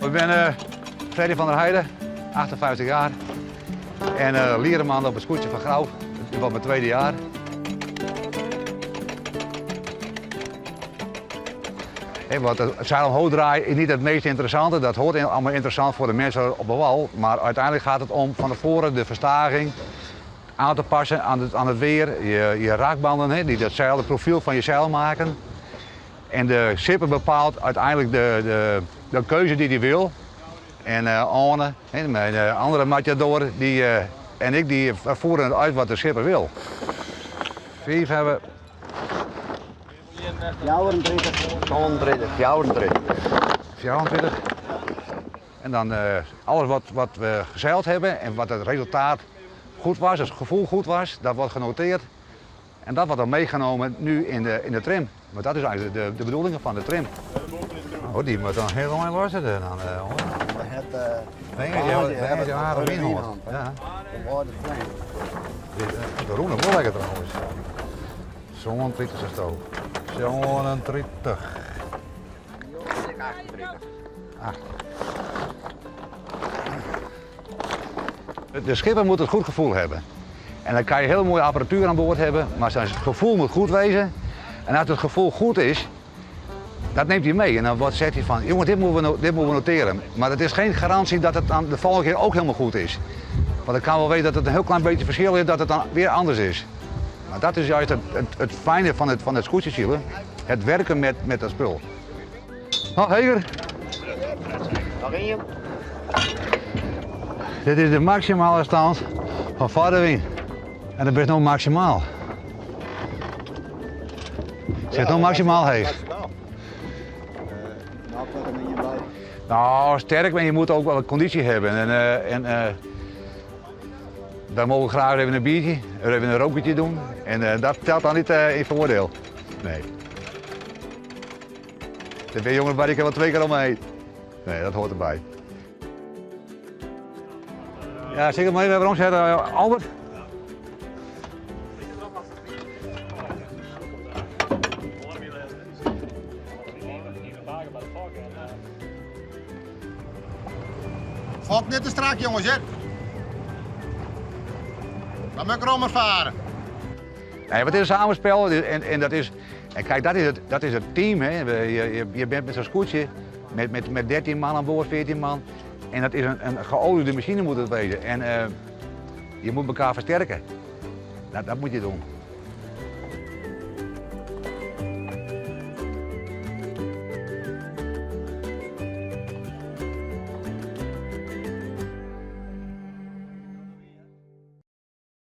Ik ben Freddy van der Heijden, 58 jaar. En leerman op het scootje van Grauw. Dit was mijn tweede jaar. Want het zeil omhoog draaien is niet het meest interessante. Dat hoort allemaal interessant voor de mensen op de wal. Maar uiteindelijk gaat het om van tevoren de verstaging aan te passen aan het weer. Je raakbanden die dat zeil, het profiel van je zeil maken. En de schipper bepaalt uiteindelijk de keuze die hij wil. En Arne, mijn andere matador, en ik die voeren het uit wat de schipper wil. 5 hebben. 24. En dan alles wat we gezeild hebben en wat het resultaat goed was, het gevoel goed was, dat wordt genoteerd. En dat wordt dan meegenomen nu in de trim. Maar dat is eigenlijk de bedoeling van de trim. Oh, die moet dan heel lang lossen dan. Nee, we hebben die haren in hoor. Ja. De roene wel lekker trouwens. Zo'n 30 is het ook. Zo'n 30. 8. De schipper moet het goed gevoel hebben. En dan kan je heel mooie apparatuur aan boord hebben, maar zijn gevoel moet goed wezen. En als het gevoel goed is, dat neemt hij mee. En dan zegt hij van, jongen, dit moeten we noteren. Maar het is geen garantie dat het dan de volgende keer ook helemaal goed is. Want ik kan wel weten dat het een heel klein beetje verschil is, dat het dan weer anders is. Maar dat is juist het fijne van het scootjesielen. Het werken met dat spul. Oh, Heger. Nog in. Dit is de maximale stand van Vaderwien. En dat is nog maximaal. Zit nog maximaal heeg. Nou, sterk, maar je moet ook wel een conditie hebben. Wij mogen graag even een biertje, even een rookje doen. En dat telt dan niet in voordeel. Nee. Er ben jongens waar ik er wel 2 keer omheen. Nee, dat hoort erbij. Ja, zeker maar even omzetten, Albert. Fok net te strak, jongens, hè? Dan moet ik erom varen. Nee, het is een samenspel en dat is. En kijk, dat is het team. Hè. Je bent met zo'n scootje met 13 man aan boord, 14 man. En dat is een geoliede machine moet het wezen. En je moet elkaar versterken. Dat moet je doen.